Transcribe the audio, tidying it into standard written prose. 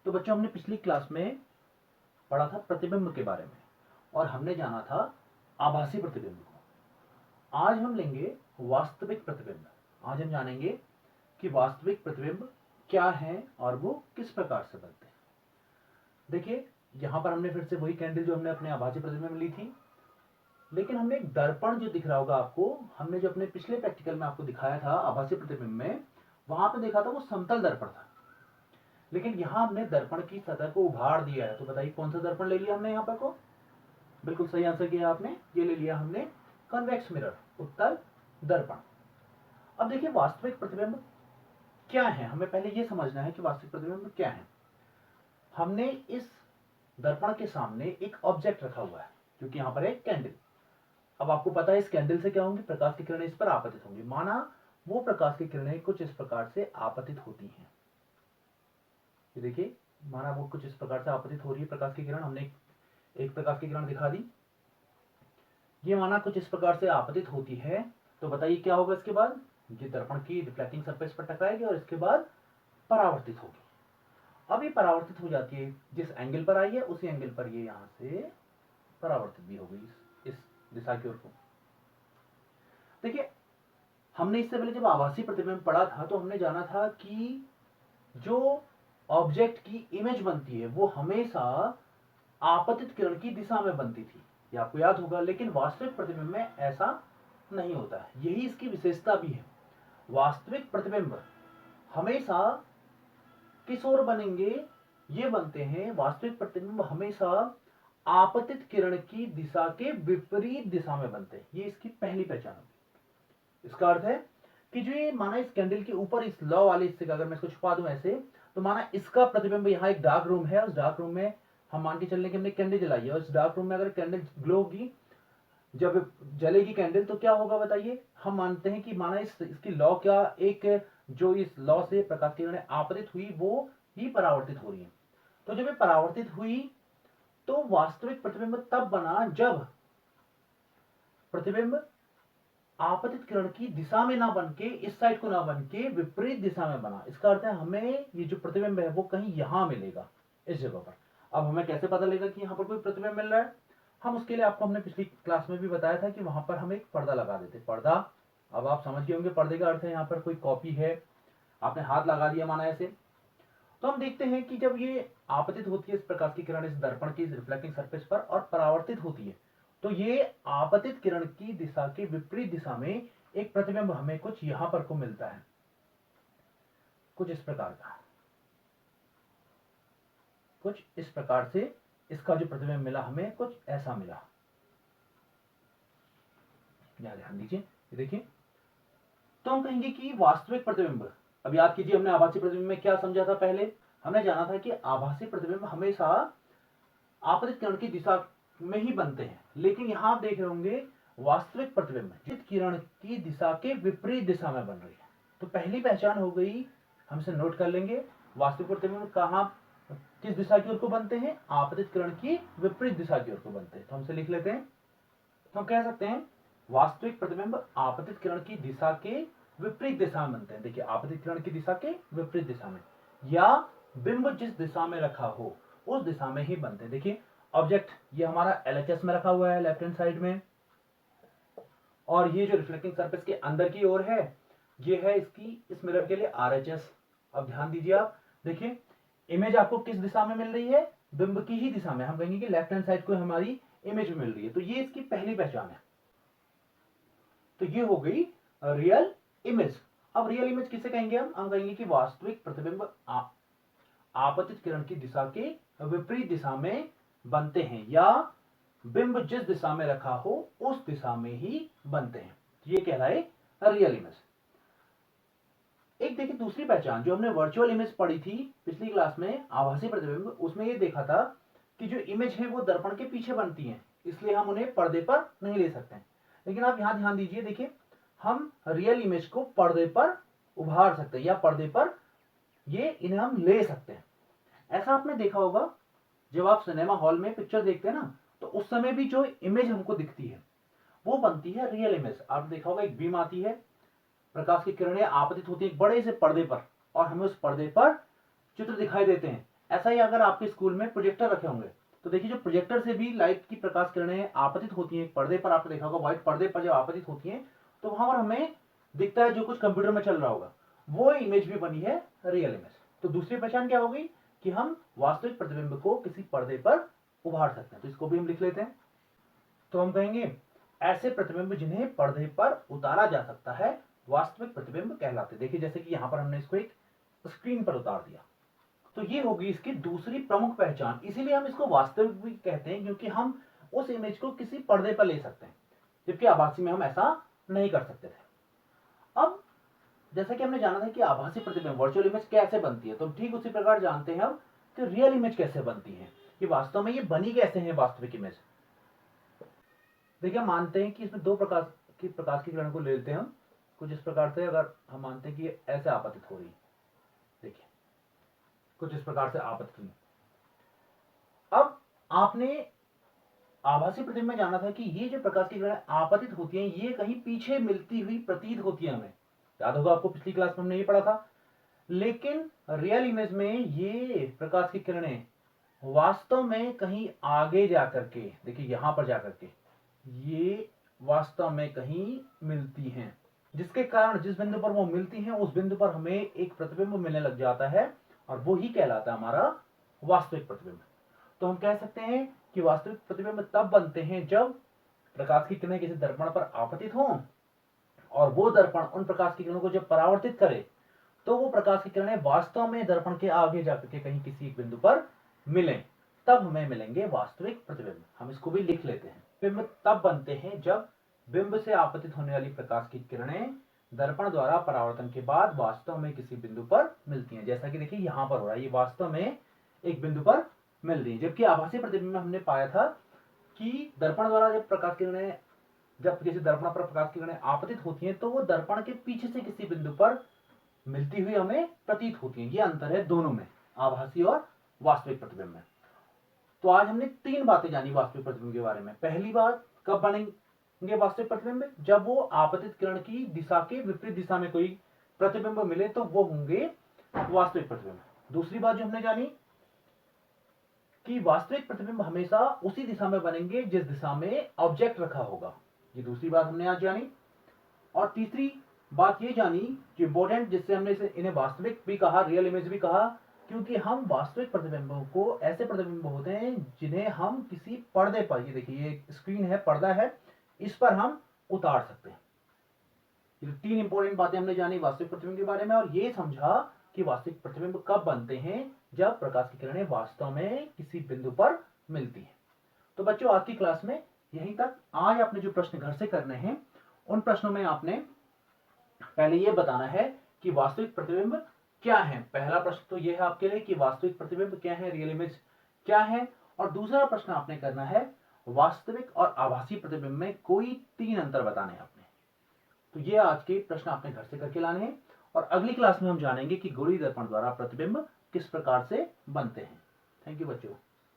तो बच्चों, हमने पिछली क्लास में पढ़ा था प्रतिबिंब के बारे में और हमने जाना था आभासी प्रतिबिंब को। आज हम लेंगे वास्तविक प्रतिबिंब। आज हम जानेंगे कि वास्तविक प्रतिबिंब क्या है और वो किस प्रकार से बनते हैं। देखिए, यहां पर हमने फिर से वही कैंडल जो हमने अपने आभासी प्रतिबिंब में ली थी, लेकिन हमने एक दर्पण जो दिख रहा होगा आपको, हमने जो अपने पिछले प्रैक्टिकल में आपको दिखाया था आभासी प्रतिबिंब में, वहां पे देखा था वो समतल दर्पण था। लेकिन यहां हमने दर्पण की सतह को उभार दिया है। तो बताइए कौन सा दर्पण ले लिया हमने यहाँ पर को? बिल्कुल सही आंसर किया आपने, ये ले लिया हमने कन्वेक्स मिरर, उत्तल दर्पण। अब देखिए, वास्तविक प्रतिबिंब क्या है, हमें पहले ये समझना है कि वास्तविक प्रतिबिंब क्या है। हमने इस दर्पण के सामने एक ऑब्जेक्ट रखा हुआ है, क्योंकि यहाँ पर एक कैंडल। अब आपको पता है इस कैंडल से क्या होंगी, प्रकाश की किरणें इस पर आपतित होंगी। माना वो प्रकाश की किरणें कुछ इस प्रकार से आपतित होती हैं। ये देखिए, माना वो कुछ इस प्रकार से आपतित हो रही है प्रकाश की किरण, हमने एक प्रकाश की किरण दिखा दी। ये माना कुछ इस प्रकार से आपतित होती है, तो बताइए क्या होगा इसके बाद? ये दर्पण की रिफ्लेक्टिंग सरफेस पर टकराएगी और इसके बाद परावर्तित होगी। अब ये परावर्तित हो जाती है, जिस एंगल पर आई है उसी एंगल पर ये यहां से परावर्तित भी हो गई इस दिशा की ओर को। देखिए, हमने इससे पहले जब आभासी प्रतिबिंब पढ़ा था तो हमने जाना था कि जो ऑब्जेक्ट की इमेज बनती है वो हमेशा आपतित किरण की दिशा में बनती थी, ये आपको याद होगा। लेकिन वास्तविक प्रतिबिंब में ऐसा नहीं होता है, यही इसकी विशेषता भी है। वास्तविक प्रतिबिंब हमेशा किस ओर बनेंगे? ये बनते हैं, वास्तविक प्रतिबिंब हमेशा आपतित किरण की दिशा के विपरीत दिशा में बनते हैं। ये इसकी पहली पहचान होगी। इसका अर्थ है कि जो ये माना इस कैंडल के ऊपर इस लौ वाले हिस्से का अगर मैं इसको छुपा दूं ऐसे, तो माना इसका प्रतिबिंब यहाँ एक डार्क रूम है, उस डार्क रूम में हम मान के चलने की हमने कैंडल जलाई है, और इस डार्क रूम में अगर कैंडल ग्लो होगी, जब जलेगी कैंडल तो क्या होगा बताइए? हम मानते हैं कि माना इसकी लौ क्या, एक जो इस लौ से प्रकाश की किरणें आपतित हुई वो ही परावर्तित हो रही है। तो जब ये परावर्तित हुई तो वास्तविक प्रतिबिंब तब बना जब प्रतिबिंब आपतित किरण की दिशा में ना बनके, इस साइड को ना बनके विपरीत दिशा में बना। इसका अर्थ है हमें ये जो प्रतिबिंब है वो कहीं यहां मिलेगा, इस जगह पर। अब हमें कैसे पता लगेगा कि यहां पर कोई प्रतिबिंब मिल रहा है? हम उसके लिए आपको हमने पिछली क्लास में भी बताया था कि वहां पर हम एक पर्दा लगा देते। पर्दा, अब आप समझ गए होंगे पर्दे का अर्थ है यहाँ पर कोई कॉपी है, आपने हाथ लगा दिया माना ऐसे। तो हम देखते हैं कि जब ये आपतित होती है इस प्रकाश की किरण इस दर्पण की रिफ्लेक्टिंग सरफेस पर और परावर्तित होती है, तो ये आपतित किरण की दिशा के विपरीत दिशा में एक प्रतिबिंब हमें कुछ यहां पर को मिलता है, कुछ इस प्रकार का। कुछ इस प्रकार से इसका जो प्रतिबिंब मिला हमें कुछ ऐसा मिला। ध्यान दीजिए, ये देखिए, तो हम कहेंगे कि वास्तविक प्रतिबिंब, अब याद कीजिए हमने आभासी प्रतिबिंब में क्या समझा था पहले? हमने जाना था कि आभासी प्रतिबिंब हमेशा आपतित किरण की दिशा में ही बनते हैं। लेकिन यहां आप देख रहे होंगे वास्तविक प्रतिबिंब जित किरण की दिशा के विपरीत दिशा में बन रही है। तो पहली पहचान हो गई, हम इसे नोट कर लेंगे। वास्तविक प्रतिबिंब कहां किस दिशा की ओर को बनते हैं? आपतित किरण की विपरीत दिशा की ओर को बनते हैं। तो हम इसे लिख लेते हैं। तो हम कह सकते हैं वास्तविक प्रतिबिंब आपतित किरण की दिशा के विपरीत दिशा में बनते हैं। देखिए, आपतित किरण की दिशा के विपरीत दिशा में, या बिंब जिस दिशा में रखा हो उस दिशा में ही बनते हैं। देखिए, ऑब्जेक्ट ये हमारा LHS में रखा हुआ है लेफ्ट हैंड साइड में, और ये जो रिफ्लेक्टिंग सरफेस के अंदर की ओर है ये है इसकी इस मिरर के लिए RHS। अब ध्यान दीजिए, आप देखिए इमेज आपको किस दिशा में मिल रही है? बिंब की ही दिशा में। हम कहेंगे कि लेफ्ट हैंड साइड को हमारी इमेज मिल रही है, तो ये इसकी पहली पहचान है। तो ये हो गई रियल इमेज। अब रियल इमेज किसे कहेंगे? हम कहेंगे कि वास्तविक प्रतिबिंब आपतित किरण की दिशा के विपरीत दिशा में बनते हैं, या बिंब जिस दिशा में रखा हो उस दिशा में ही बनते हैं। ये कहलाए रियल इमेज। एक देखिए दूसरी पहचान जो हमने वर्चुअल इमेज पढ़ी थी पिछली क्लास में, आभासी प्रतिबिंब, उसमें ये देखा था कि जो इमेज है वो दर्पण के पीछे बनती है, इसलिए हम उन्हें पर्दे पर नहीं ले सकते। लेकिन आप यहां ध्यान दीजिए, देखिए हम रियल इमेज को पर्दे पर उभार सकते हैं, या पर्दे पर ये इन्हें हम ले सकते हैं। ऐसा आपने देखा होगा जब आप सिनेमा हॉल में पिक्चर देखते हैं ना, तो उस समय भी जो इमेज हमको दिखती है वो बनती है रियल इमेज। आप देखा होगा एक बीम आती है, प्रकाश की किरणें आपतित होती है एक बड़े से पर्दे पर, और हमें उस पर्दे पर चित्र दिखाई देते हैं। ऐसा ही अगर आपके स्कूल में प्रोजेक्टर रखे होंगे तो देखिए जो प्रोजेक्टर से भी लाइट की प्रकाश किरणें आपतित होती हैं पर्दे पर, आपने देखा होगा व्हाइट पर्दे पर जब आपतित होती हैं तो वहां पर हमें दिखता है जो कुछ कंप्यूटर में चल रहा होगा, वो इमेज भी बनी है रियल इमेज। तो दूसरी पहचान क्या होगी कि हम वास्तविक प्रतिबिंब को किसी पर्दे पर उभार सकते हैं, तो इसको भी हम लिख लेते हैं। तो हम कहेंगे ऐसे प्रतिबिंब जिन्हें पर्दे पर उतारा जा सकता है वास्तविक प्रतिबिंब कहलाते। देखिए जैसे कि यहां पर हमने इसको एक स्क्रीन पर उतार दिया, तो ये होगी इसकी दूसरी प्रमुख पहचान। इसीलिए हम इसको वास्तविक भी कहते हैं क्योंकि हम उस इमेज को किसी पर्दे पर ले सकते हैं, जबकि आभासी में हम ऐसा नहीं कर सकते थे। अब जैसा कि हमने जाना था कि आभासी प्रतिबिंब वर्चुअल इमेज कैसे बनती है, तो ठीक उसी प्रकार जानते हैं हम कि रियल इमेज कैसे बनती है, कि वास्तव में ये बनी कैसे है वास्तविक इमेज। देखिए हम मानते हैं कि इसमें दो प्रकार की किरण को ले लेते हैं हम कुछ इस प्रकार से। अगर हम मानते हैं कि ऐसे आपतित हो रही है, देखिए कुछ इस प्रकार से आपतित हुई। अब आपने आभासी प्रतिबिंब में जाना था कि ये जो प्रकाश की किरणें आपतित होती हैं ये कहीं पीछे मिलती हुई प्रतीत होती है हमें, याद होगा आपको पिछली क्लास में हमने ये पढ़ा था। लेकिन रियल इमेज में ये प्रकाश की किरणें वास्तव में कहीं आगे जाकर के, देखिए यहां पर जाकर के ये वास्तव में कहीं मिलती हैं, जिसके कारण जिस बिंदु पर वो मिलती हैं उस बिंदु पर हमें एक प्रतिबिंब मिलने लग जाता है और वो ही कहलाता है हमारा वास्तविक प्रतिबिंब। तो हम कह सकते हैं कि वास्तविक प्रतिबिंब तब बनते हैं जब प्रकाश की किरणें किसी दर्पण पर आपतित हों और वो दर्पण उन प्रकाश की किरणों को जब परावर्तित करे तो वो प्रकाश की किरणें वास्तव में दर्पण के आगे जाकर के कहीं किसी एक बिंदु पर मिलें, तब हमें मिलेंगे वास्तविक प्रतिबिंब। हम इसको भी लिख लेते हैं। बिंब तब बनते हैं जब बिंब से आपतित होने वाली प्रकाश की किरणें दर्पण द्वारा परावर्तन के बाद वास्तव में किसी बिंदु पर मिलती हैं। जैसा कि देखिए यहां पर हो रहा है, ये वास्तव में एक बिंदु पर मिल रही है। जबकि आभासी प्रतिबिंब में हमने पाया था कि दर्पण द्वारा जब किसी दर्पण पर प्रकाश की किरणें आपतित होती हैं तो वो दर्पण के पीछे से किसी बिंदु पर मिलती हुई हमें प्रतीत होती है। ये अंतर है दोनों में, आभासी और वास्तविक प्रतिबिंब में। तो आज हमने तीन बातें जानी वास्तविक प्रतिबिंब के बारे में। पहली बात, कब बनेंगे वास्तविक प्रतिबिंब, जब वो आपतित किरण की दिशा के विपरीत दिशा में कोई प्रतिबिंब मिले तो वो होंगे वास्तविक प्रतिबिंब। दूसरी बात जो हमने जानी कि वास्तविक प्रतिबिंब हमेशा उसी दिशा में बनेंगे जिस दिशा में ऑब्जेक्ट रखा होगा, ये दूसरी बात हमने आज जानी। और तीसरी बात ये जानी जो इंपॉर्टेंट, जिससे हमने इन्हें वास्तविक भी कहा, रियल इमेज भी कहा, क्योंकि हम वास्तविक प्रतिबिंबों को ऐसे प्रतिबिंब होते हैं जिन्हें हम किसी पर्दे पर, ये देखिए ये स्क्रीन है, पर्दा है, इस पर हम उतार सकते हैं। ये तीन इंपॉर्टेंट बातें हमने जानी वास्तविक प्रतिबिंब के बारे में, और ये समझा कि वास्तविक प्रतिबिंब कब बनते हैं, जब प्रकाश की किरणें वास्तव में किसी बिंदु पर मिलती हैं। तो बच्चों आज की क्लास में यहीं तक। आज आपने जो प्रश्न घर से करने हैं उन प्रश्नों में आपने पहले ये बताना है कि वास्तविक प्रतिबिंब क्या है। पहला प्रश्न तो यह है आपके लिए कि वास्तविक प्रतिबिंब क्या है, रियल इमेज क्या है। और दूसरा प्रश्न आपने करना है वास्तविक और आभासी प्रतिबिंब में कोई तीन अंतर बताने हैं आपने। तो ये आज के प्रश्न आपने घर से करके लाने हैं, और अगली क्लास में हम जानेंगे कि गोलीय दर्पण द्वारा प्रतिबिंब किस प्रकार से बनते हैं। थैंक यू बच्चों।